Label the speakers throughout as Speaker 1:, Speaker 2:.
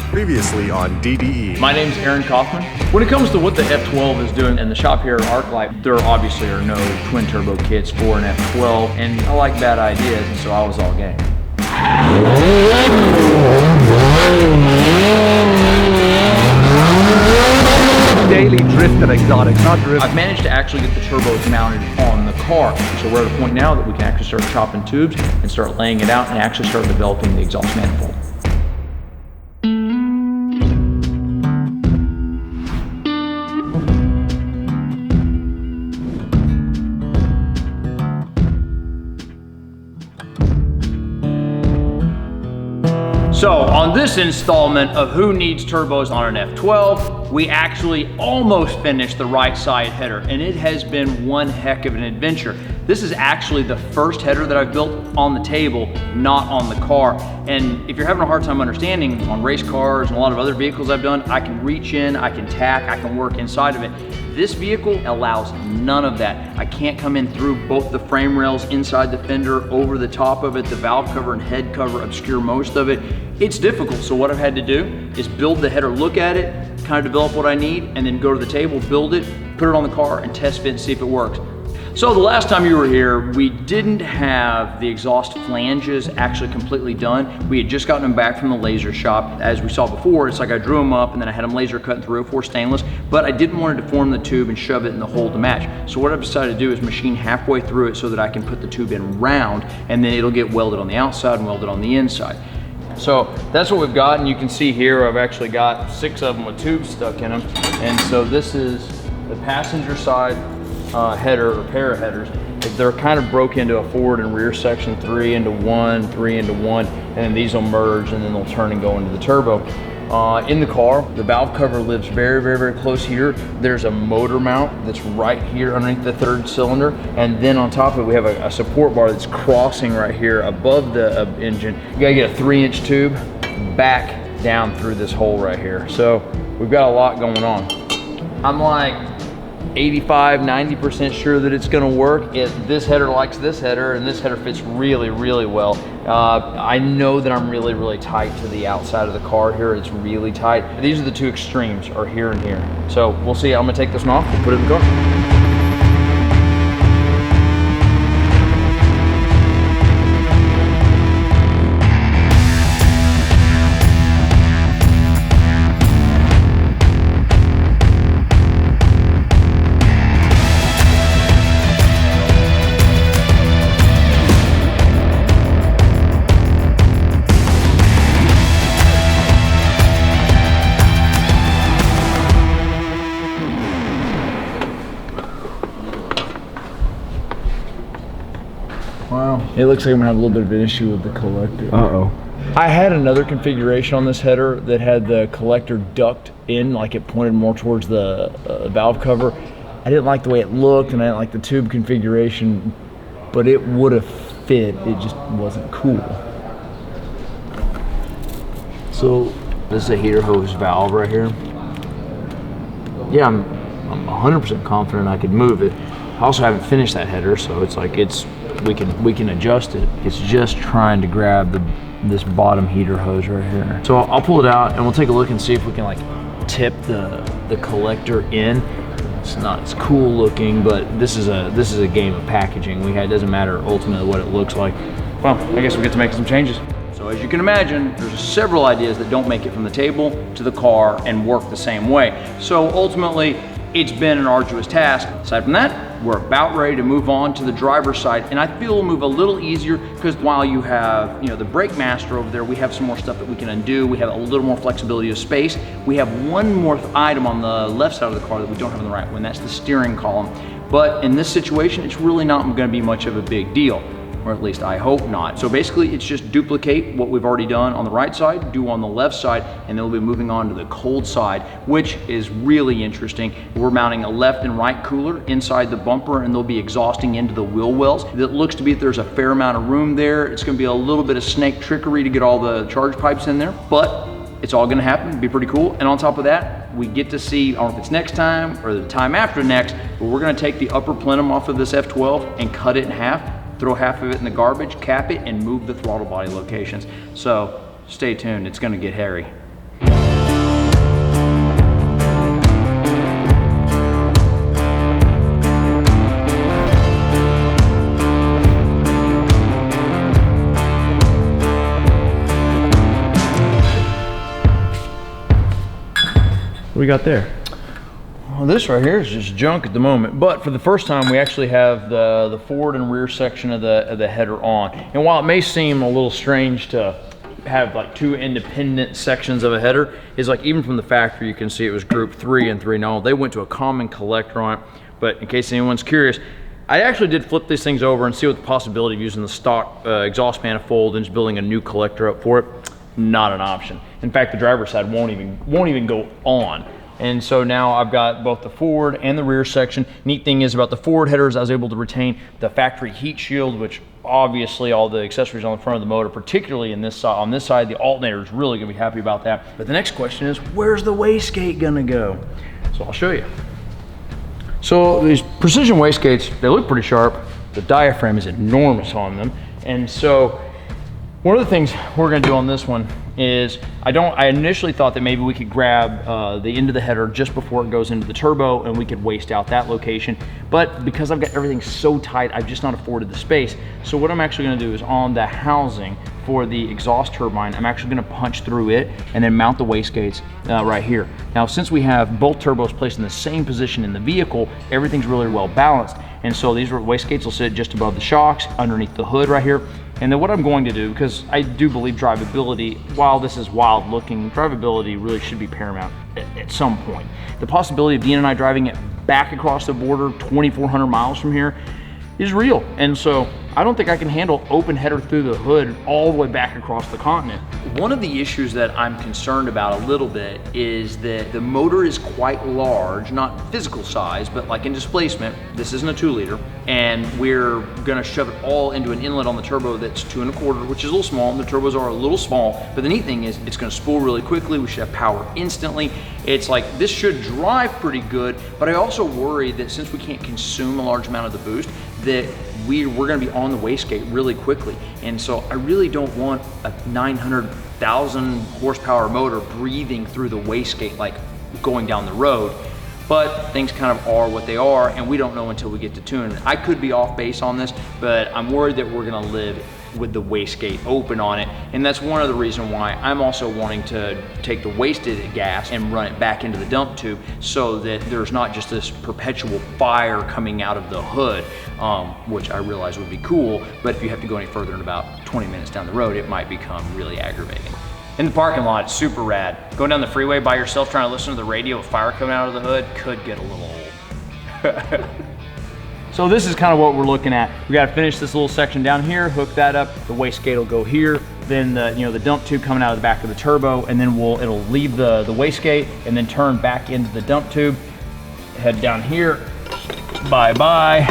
Speaker 1: Previously on DDE.
Speaker 2: My name's Aaron Kaufman. When it comes to what the F12 is doing in the shop here at ArcLight, there obviously are no twin turbo kits for an F12, and I like bad ideas, and so I was all game.
Speaker 3: Daily drift and exotics, not drift.
Speaker 2: I've managed to actually get the turbos mounted on the car, so we're at a point now that we can actually start chopping tubes and start laying it out and actually start developing the exhaust manifold. So on this installment of Who Needs Turbos on an F12, we actually almost finished the right side header, and it has been one heck of an adventure. This is actually the first header that I've built on the table, not on the car. And if you're having a hard time understanding, on race cars and a lot of other vehicles I've done, I can reach in, I can tack, I can work inside of it. This vehicle allows none of that. I can't come in through both the frame rails, inside the fender, over the top of it, the valve cover and head cover obscure most of it. It's difficult, so what I've had to do is build the header, look at it, kind of develop what I need, and then go to the table, build it, put it on the car, and test fit and see if it works. So the last time you were here, we didn't have the exhaust flanges actually completely done. We had just gotten them back from the laser shop. As we saw before, it's like I drew them up and then I had them laser cut in 304 stainless, but I didn't want to deform the tube and shove it in the hole to match. So what I've decided to do is machine halfway through it so that I can put the tube in round, and then it'll get welded on the outside and welded on the inside. So that's what we've got, and you can see here I've actually got 6 of them with tubes stuck in them. And so this is the passenger side header or pair of headers. They're kind of broke into a forward and rear section, 3 into 1, 3 into 1, and then these will merge and then they'll turn and go into the turbo. In the car, the valve cover lives very, very, very close here. There's a motor mount that's right here underneath the 3rd cylinder, and then on top of it we have a support bar that's crossing right here above the engine. You gotta get a 3-inch tube back down through this hole right here. So we've got a lot going on. I'm like 85–90% sure that it's going to work. This header likes this header, and this header fits really, really well. I know that I'm really, really tight to the outside of the car here. It's really tight. These are the 2 extremes, are here and here. So we'll see. I'm going to take this one off and put it in the car. Wow. It looks like I'm gonna have a little bit of an issue with the collector.
Speaker 3: Uh-oh.
Speaker 2: I had another configuration on this header that had the collector ducked in, like it pointed more towards the valve cover. I didn't like the way it looked, and I didn't like the tube configuration, but it would have fit. It just wasn't cool. So this is a heater hose valve right here. Yeah, I'm 100% confident I could move it. I also haven't finished that header, so it's like we can adjust it. It's just trying to grab this bottom heater hose right here. So I'll pull it out and we'll take a look and see if we can like tip the collector in. It's not as cool looking, but this is a game of packaging. It doesn't matter ultimately what it looks like. Well, I guess we get to make some changes. So as you can imagine, there's several ideas that don't make it from the table to the car and work the same way. So ultimately, it's been an arduous task. Aside from that, we're about ready to move on to the driver's side, and I feel we'll move a little easier because while you have, the brake master over there, we have some more stuff that we can undo. We have a little more flexibility of space. We have one more item on the left side of the car that we don't have on the right one. That's the steering column. But in this situation, it's really not going to be much of a big deal. Or at least I hope not. So basically it's just duplicate what we've already done on the right side, do on the left side, and then we'll be moving on to the cold side, which is really interesting. We're mounting a left and right cooler inside the bumper, and they'll be exhausting into the wheel wells. It looks to be that there's a fair amount of room there. It's gonna be a little bit of snake trickery to get all the charge pipes in there, but it's all gonna happen, it'll be pretty cool. And on top of that, we get to see, I don't know if it's next time or the time after next, but we're gonna take the upper plenum off of this F12 and cut it in half, throw half of it in the garbage, cap it, and move the throttle body locations. So stay tuned, it's gonna get hairy.
Speaker 4: we got there?
Speaker 2: Well, this right here is just junk at the moment, but for the first time we actually have the forward and rear section of the header on. And while it may seem a little strange to have like two independent sections of a header, is like even from the factory you can see it was group 3 and 3. No, they went to a common collector on it, but in case anyone's curious, I actually did flip these things over and see what the possibility of using the stock exhaust manifold and just building a new collector up for it. Not an option. In fact, the driver's side won't even go on. And so now I've got both the forward and the rear section. Neat thing is about the forward headers, I was able to retain the factory heat shield, which obviously all the accessories on the front of the motor, particularly in this on this side, the alternator is really gonna be happy about that. But the next question is, where's the wastegate gonna go? So I'll show you. So these precision wastegates, they look pretty sharp. The diaphragm is enormous on them. And so one of the things we're gonna do on this one is, I initially thought that maybe we could grab the end of the header just before it goes into the turbo and we could waste out that location. But because I've got everything so tight, I've just not afforded the space. So what I'm actually gonna do is on the housing for the exhaust turbine, I'm actually gonna punch through it and then mount the wastegates right here. Now, since we have both turbos placed in the same position in the vehicle, everything's really well balanced. And so these wastegates will sit just above the shocks, underneath the hood right here. And then what I'm going to do, because I do believe drivability, while this is wild looking, drivability really should be paramount at some point. The possibility of Dean and I driving it back across the border 2,400 miles from here is real. And so I don't think I can handle open header through the hood all the way back across the continent. One of the issues that I'm concerned about a little bit is that the motor is quite large, not physical size, but like in displacement. This isn't a 2-liter, and we're gonna shove it all into an inlet on the turbo that's 2 1/4, which is a little small, and the turbos are a little small, but the neat thing is it's gonna spool really quickly. We should have power instantly. It's like, this should drive pretty good, but I also worry that since we can't consume a large amount of the boost, that we're gonna be on the wastegate really quickly. And so I really don't want a 900,000 horsepower motor breathing through the wastegate like going down the road. But things kind of are what they are, and we don't know until we get to tune. I could be off base on this, but I'm worried that we're gonna live with the wastegate open on it. And that's one of the reasons why I'm also wanting to take the wasted gas and run it back into the dump tube so that there's not just this perpetual fire coming out of the hood, which I realize would be cool, but if you have to go any further than about 20 minutes down the road, it might become really aggravating. In the parking lot, it's super rad. Going down the freeway by yourself trying to listen to the radio with fire coming out of the hood could get a little old. So this is kind of what we're looking at. We got to finish this little section down here, hook that up, the wastegate will go here, then the dump tube coming out of the back of the turbo, and then it'll leave the wastegate and then turn back into the dump tube, head down here, bye-bye,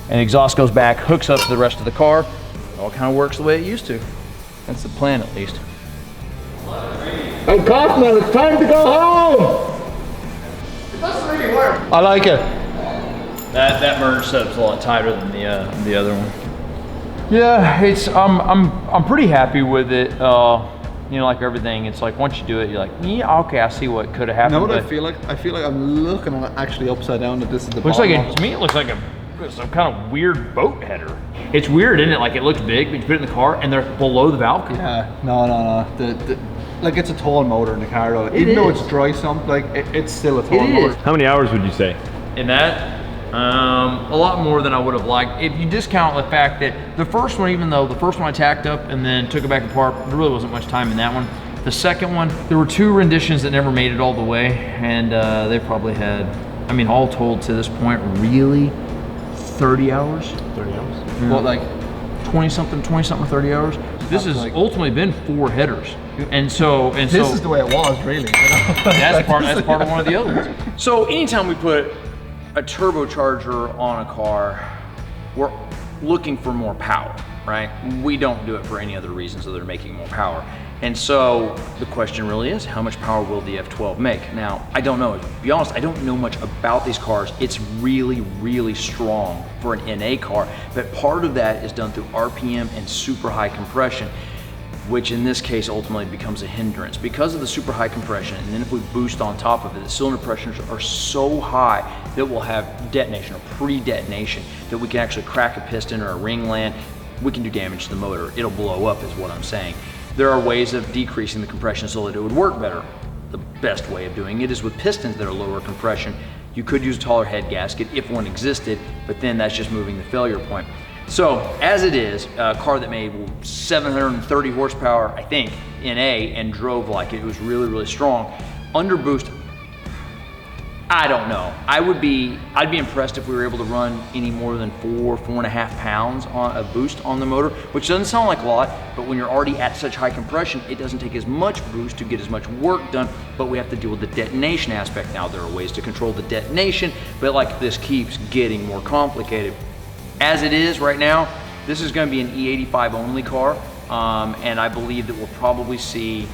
Speaker 2: and the exhaust goes back, hooks up to the rest of the car. It all kind of works the way it used to. That's the plan, at least.
Speaker 3: Hey Kaufman, it's time to go home!
Speaker 1: It doesn't really work.
Speaker 3: I like it.
Speaker 2: That merge setup's a lot tighter than the other one. Yeah, it's I'm pretty happy with it. You know, like everything, it's like once you do it, you're like, yeah, okay, I see what could have happened.
Speaker 5: You know what I feel like? I feel like I'm looking at it actually upside down. That this is the
Speaker 2: looks like
Speaker 5: bottom.
Speaker 2: to me, it looks like some kind of weird boat header. It's weird, isn't it? Like it looks big, but you put it in the car and they're below the valve cover.
Speaker 5: Yeah, no. Like it's a tall motor in the car though. Even though it's dry sump, like it's still a tall motor.
Speaker 4: How many hours would you say?
Speaker 2: In that, a lot more than I would have liked. If you discount the fact that the first one, even though the first one I tacked up and then took it back apart, there really wasn't much time in that one. The second one, there were 2 renditions that never made it all the way, and they probably had, I mean, all told to this point, really 30 hours? 30 hours?
Speaker 5: Yeah. What, like
Speaker 2: 20 something or 30 hours? This has ultimately been 4 headers. And so
Speaker 5: this is the way it was, really.
Speaker 2: That's part of one of the other ones. So anytime we put a turbocharger on a car, we're looking for more power, right? We don't do it for any other reasons other than making more power. And so the question really is, how much power will the F12 make? Now, I don't know. To be honest, I don't know much about these cars. It's really, really strong for an NA car, but part of that is done through RPM and super high compression, which in this case ultimately becomes a hindrance because of the super high compression. And then if we boost on top of it, the cylinder pressures are so high that we'll have detonation or pre-detonation, that we can actually crack a piston or a ringland. We can do damage to the motor. It'll blow up is what I'm saying. There are ways of decreasing the compression so that it would work better. the best way of doing it is with pistons that are lower compression. You could use a taller head gasket if one existed, but then that's just moving the failure point. So as it is, a car that made 730 horsepower, I think, in A, and drove like it was really, really strong. Under boost, I don't know. I'd be impressed if we were able to run any more than 4.5 pounds on a boost on the motor, which doesn't sound like a lot, but when you're already at such high compression, it doesn't take as much boost to get as much work done, but we have to deal with the detonation aspect. Now, there are ways to control the detonation, but like this keeps getting more complicated. As it is right now, this is gonna be an E85 only car, and I believe that we'll probably see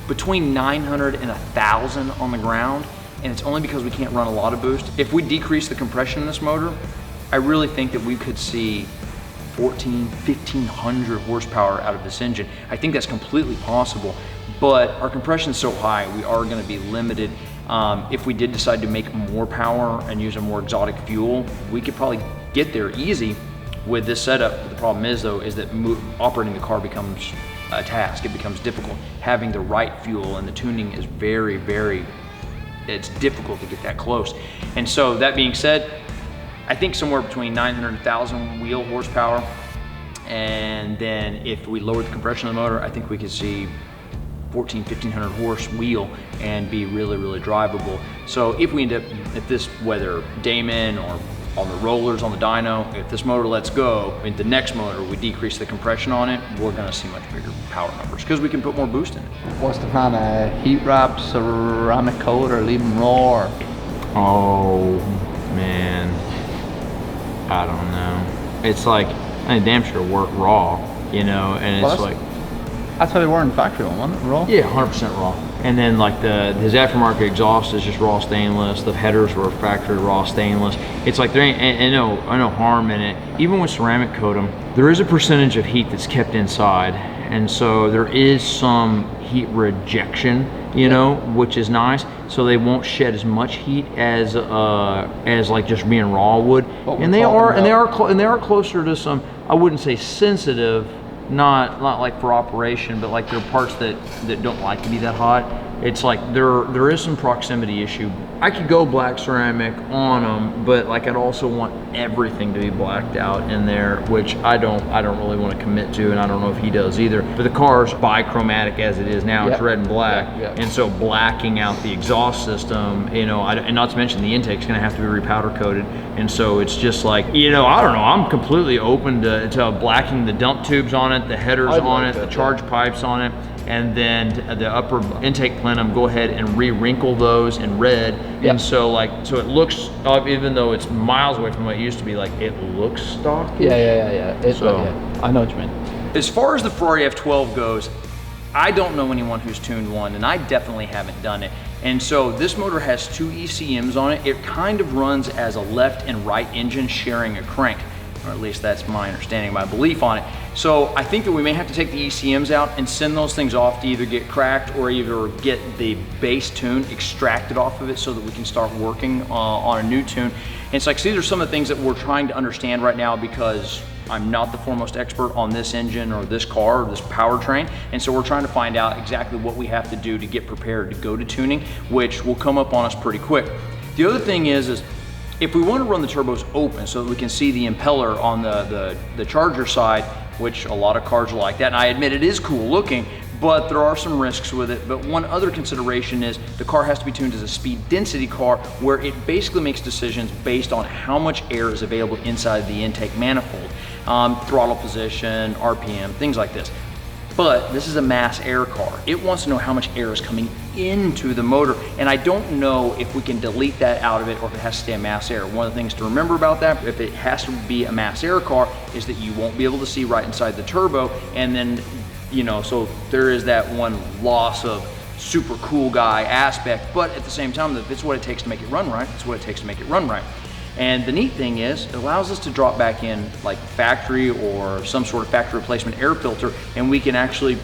Speaker 2: between 900 and 1,000 on the ground, and it's only because we can't run a lot of boost. If we decrease the compression in this motor, I really think that we could see 1,500 horsepower out of this engine. I think that's completely possible, but our compression is so high, we are gonna be limited. If we did decide to make more power and use a more exotic fuel, we could probably get there easy with this setup. But the problem is though, is that operating the car becomes a task. It becomes difficult. Having the right fuel and the tuning is very, very, it's difficult to get that close. And so that being said, I think somewhere between 900 and 1,000 wheel horsepower. And then if we lower the compression of the motor, I think we could see 1,500 horse wheel and be really, really drivable. So if we end up, if this, whether Damon or on the rollers on the dyno, if this motor lets go, in the next motor we decrease the compression on it, we're gonna see much bigger power numbers because we can put more boost in it.
Speaker 3: What's the plan? Heat wrap, ceramic coat, or leave them raw?
Speaker 4: Oh man, I don't know. It's like, I mean, damn sure work raw, you know, and it's like,
Speaker 3: that's how they were in the factory one, wasn't it? Raw?
Speaker 4: yeah, 100% raw. And then like his aftermarket exhaust is just raw stainless. The headers were factory raw stainless. It's like there ain't no harm in it. Even with ceramic coat them, there is a percentage of heat that's kept inside, and so there is some heat rejection, you know, which is nice. So they won't shed as much heat as like just being raw would. And they are closer to some, I wouldn't say sensitive. Not like for operation, but like there are parts that don't like to be that hot. It's like there is some proximity issue. I could go black ceramic on them, but like I'd also want everything to be blacked out in there, which I don't really want to commit to, and I don't know if he does either. But the car's bichromatic as it is now. It's red and black, and so blacking out the exhaust system, you know, and not to mention the intake's going to have to be repowder coated, and so it's just like, you know, I don't know. I'm completely open to blacking the dump tubes on it, the headers on it, the charge pipes on it. And then the upper intake plenum, go ahead and re-wrinkle those in red. And so so it looks, even though it's miles away from what it used to be, like it looks stock.
Speaker 3: Yeah. I know what you mean.
Speaker 2: As far as the Ferrari F12 goes, I don't know anyone who's tuned one, and I definitely haven't done it. And so this motor has 2 ECMs on it. It kind of runs as a left and right engine sharing a crank, or at least that's my understanding, my belief on it. So I think that we may have to take the ECMs out and send those things off to either get cracked or either get the base tune extracted off of it so that we can start working on a new tune. And it's like, see, these are some of the things that we're trying to understand right now because I'm not the foremost expert on this engine or this car or this powertrain. And so we're trying to find out exactly what we have to do to get prepared to go to tuning, which will come up on us pretty quick. The other thing is if we want to run the turbos open so that we can see the impeller on the charger side, which a lot of cars are like that, and I admit it is cool looking, but there are some risks with it. But one other consideration is the car has to be tuned as a speed density car, where it basically makes decisions based on how much air is available inside the intake manifold, throttle position, RPM, things like this. But this is a mass air car. It wants to know how much air is coming into the motor, and I don't know if we can delete that out of it or if it has to stay a mass air. One of the things to remember about that, if it has to be a mass air car, is that you won't be able to see right inside the turbo, and then, you know, so there is that one loss of super cool guy aspect, but at the same time, if it's what it takes to make it run right, it's what it takes to make it run right. And the neat thing is, it allows us to drop back in like factory or some sort of factory replacement air filter, and we can actually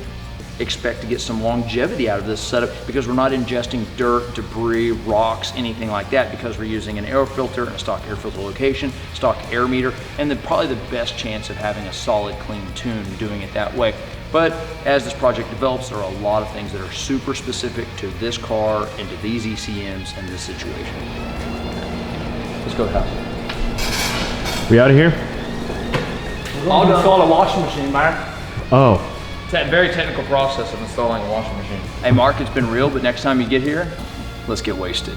Speaker 2: expect to get some longevity out of this setup because we're not ingesting dirt, debris, rocks, anything like that, because we're using an air filter and a stock air filter location, stock air meter, and then probably the best chance of having a solid, clean tune doing it that way. But as this project develops, there are a lot of things that are super specific to this car and to these ECMs and this situation. Let's go to the house.
Speaker 3: We out of here?
Speaker 2: I'll install a washing machine, Mark.
Speaker 3: Oh.
Speaker 4: It's a very technical process of installing a washing machine.
Speaker 2: Hey Mark, it's been real, but next time you get here, let's get wasted.